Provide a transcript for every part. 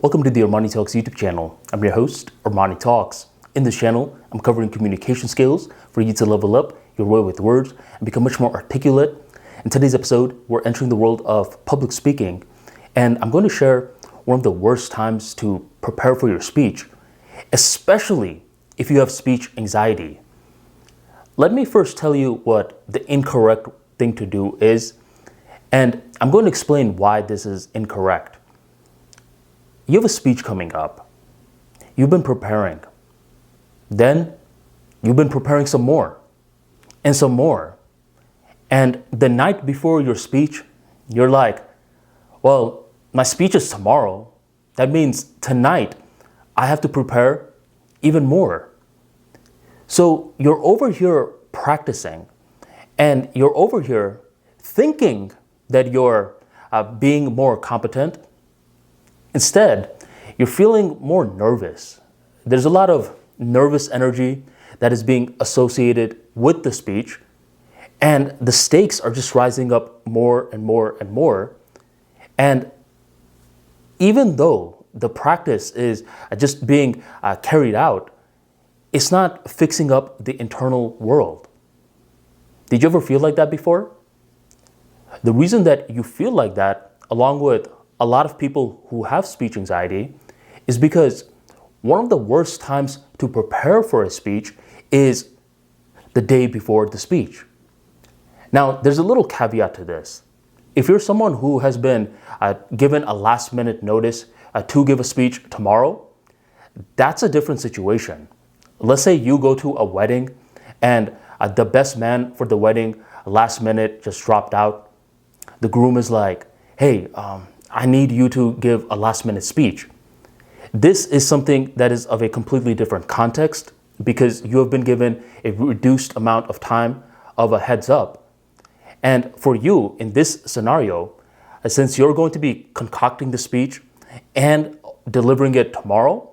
Welcome to the ArmaniTalks YouTube channel. I'm your host, ArmaniTalks. In this channel, I'm covering communication skills for you to level up your way with words and become much more articulate. In today's episode, we're entering the world of public speaking, and I'm going to share one of the worst times to prepare for your speech, especially if you have speech anxiety. Let me first tell you what the incorrect thing to do is, and I'm going to explain why this is incorrect. You have a speech coming up. You've been preparing. Then you've been preparing some more and some more. And the night before your speech, you're like, well, my speech is tomorrow. That means tonight I have to prepare even more. So you're over here practicing and you're over here thinking that you're being more competent. Instead, you're feeling more nervous. There's a lot of nervous energy that is being associated with the speech, and the stakes are just rising up more and more and more. And even though the practice is just being carried out, it's not fixing up the internal world. Did you ever feel like that before? The reason that you feel like that, along with a lot of people who have speech anxiety, is because one of the worst times to prepare for a speech is the day before the speech. Now, there's a little caveat to this. If you're someone who has been given a last minute notice to give a speech tomorrow, that's a different situation. Let's say you go to a wedding and the best man for the wedding last minute just dropped out. The groom is like, hey, I need you to give a last minute speech. This is something that is of a completely different context because you have been given a reduced amount of time of a heads up. And for you in this scenario, since you're going to be concocting the speech and delivering it tomorrow,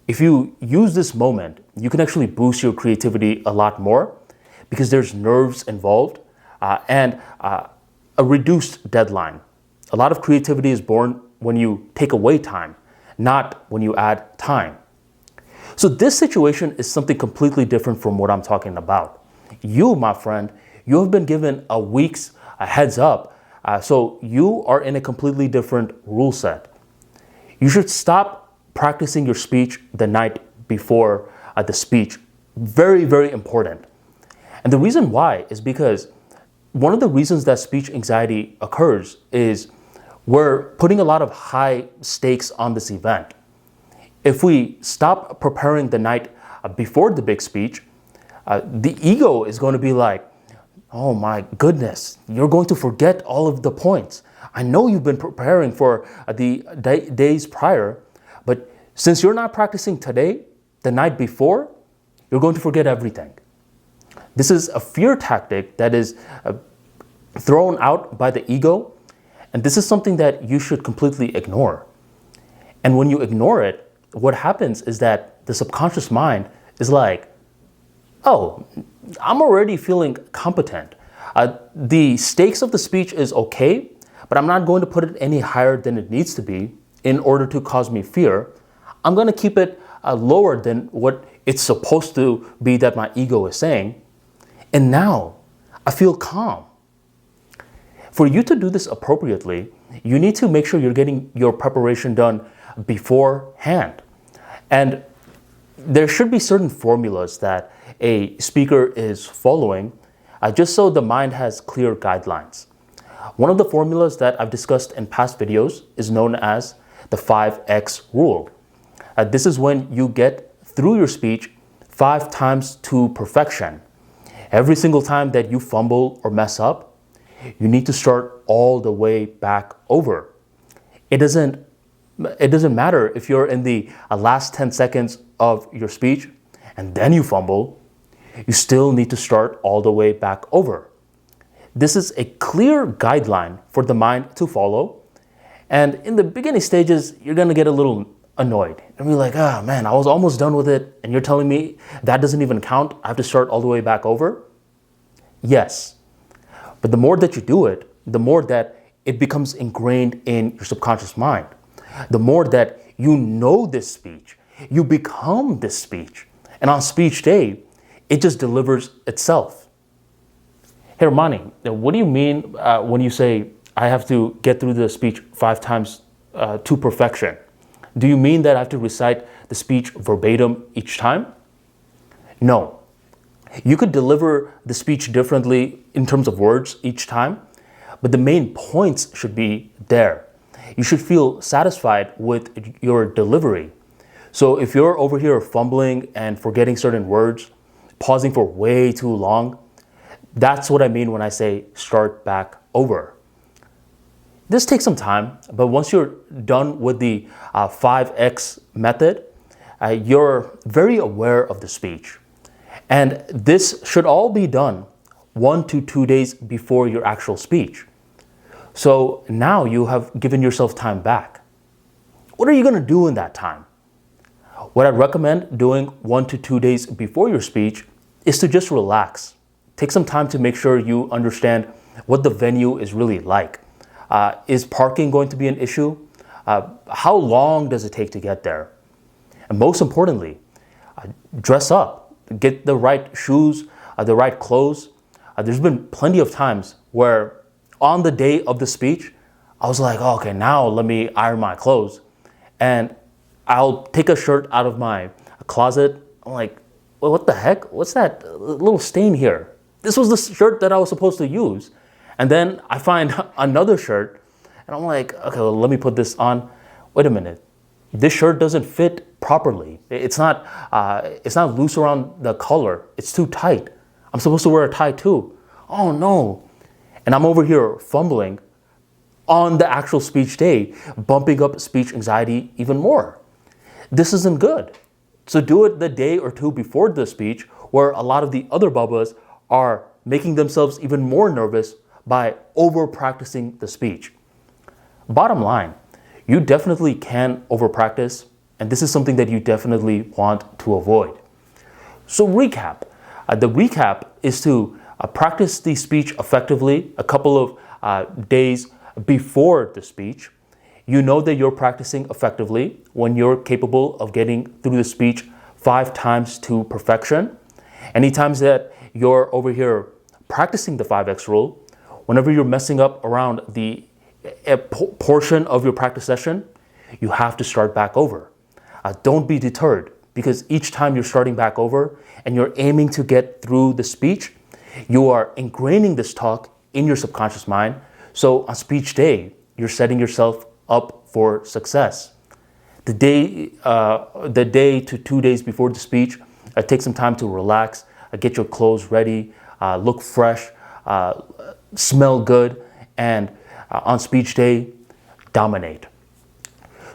if you use this moment, you can actually boost your creativity a lot more because there's nerves involved and a reduced deadline. A lot of creativity is born when you take away time, not when you add time. So this situation is something completely different from what I'm talking about. You, my friend, you have been given a week's heads up, so you are in a completely different rule set. You should stop practicing your speech the night before the speech. Very, very important. And the reason why is because one of the reasons that speech anxiety occurs is we're putting a lot of high stakes on this event. If we stop preparing the night before the big speech, the ego is going to be like, oh my goodness, you're going to forget all of the points. I know you've been preparing for the days prior, but since you're not practicing today, the night before, you're going to forget everything. This is a fear tactic that is thrown out by the ego. And this is something that you should completely ignore. And when you ignore it, what happens is that the subconscious mind is like, oh, I'm already feeling competent. The stakes of the speech is okay, but I'm not going to put it any higher than it needs to be in order to cause me fear. I'm going to keep it lower than what it's supposed to be that my ego is saying. And now I feel calm. For you to do this appropriately, you need to make sure you're getting your preparation done beforehand. And there should be certain formulas that a speaker is following just so the mind has clear guidelines. One of the formulas that I've discussed in past videos is known as the 5X rule. This is when you get through your speech 5 times to perfection. Every single time that you fumble or mess up, you need to start all the way back over. It doesn't matter if you're in the last 10 seconds of your speech and then you fumble, you still need to start all the way back over. This is a clear guideline for the mind to follow. And in the beginning stages, you're gonna get a little annoyed. And be like, ah, man, I was almost done with it. And you're telling me that doesn't even count. I have to start all the way back over. Yes. But the more that you do it, the more that it becomes ingrained in your subconscious mind. the more that you know this speech, you become this speech. And on speech day, it just delivers itself. Hey, Armani, what do you mean when you say I have to get through the speech 5 times to perfection? Do you mean that I have to recite the speech verbatim each time? No. You could deliver the speech differently in terms of words each time, but the main points should be there. You should feel satisfied with your delivery. So if you're over here fumbling and forgetting certain words, pausing for way too long, that's what I mean when I say start back over. This takes some time, but once you're done with the 5X method, you're very aware of the speech. And this should all be done 1 to 2 days before your actual speech. So now you have given yourself time back. What are you going to do in that time? What I'd recommend doing 1 to 2 days before your speech is to just relax. Take some time to make sure you understand what the venue is really like. Is parking going to be an issue? How long does it take to get there? And most importantly, dress up. Get the right shoes, the right clothes. There's been plenty of times where on the day of the speech, I was like, oh, okay, now let me iron my clothes. And I'll take a shirt out of my closet. I'm like, well, what the heck? What's that little stain here? This was the shirt that I was supposed to use. And then I find another shirt and I'm like, okay, well, let me put this on. Wait a minute. This shirt doesn't fit properly. It's not loose around the collar. It's too tight. I'm supposed to wear a tie too. Oh no. And I'm over here fumbling on the actual speech day, bumping up speech anxiety even more. This isn't good. So do it the day or two before the speech, where a lot of the other bubbas are making themselves even more nervous by over practicing the speech. Bottom line, you definitely can over practice, and this is something that you definitely want to avoid. So recap. The recap is to practice the speech effectively a couple of days before the speech. You know that you're practicing effectively when you're capable of getting through the speech 5 times to perfection. Anytime that you're over here practicing the 5X rule, whenever you're messing up around the portion of your practice session, you have to start back over. Don't be deterred, because each time you're starting back over and you're aiming to get through the speech, you are ingraining this talk in your subconscious mind. So on speech day, you're setting yourself up for success. The day to 2 days before the speech, take some time to relax, get your clothes ready, look fresh, smell good, and on speech day, dominate.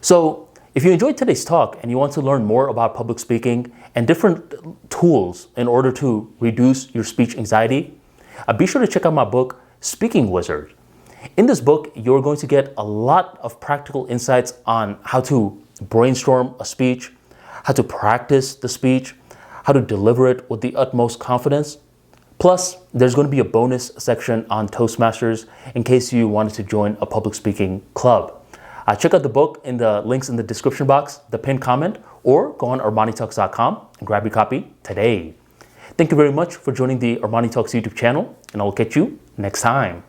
So if you enjoyed today's talk and you want to learn more about public speaking and different tools in order to reduce your speech anxiety, be sure to check out my book, Speaking Wizard. In this book, you're going to get a lot of practical insights on how to brainstorm a speech, how to practice the speech, how to deliver it with the utmost confidence. Plus, there's going to be a bonus section on Toastmasters in case you wanted to join a public speaking club. Check out the book in the links in the description box, the pinned comment, or go on ArmaniTalks.com and grab your copy today. Thank you very much for joining the Armani Talks YouTube channel, and I'll catch you next time.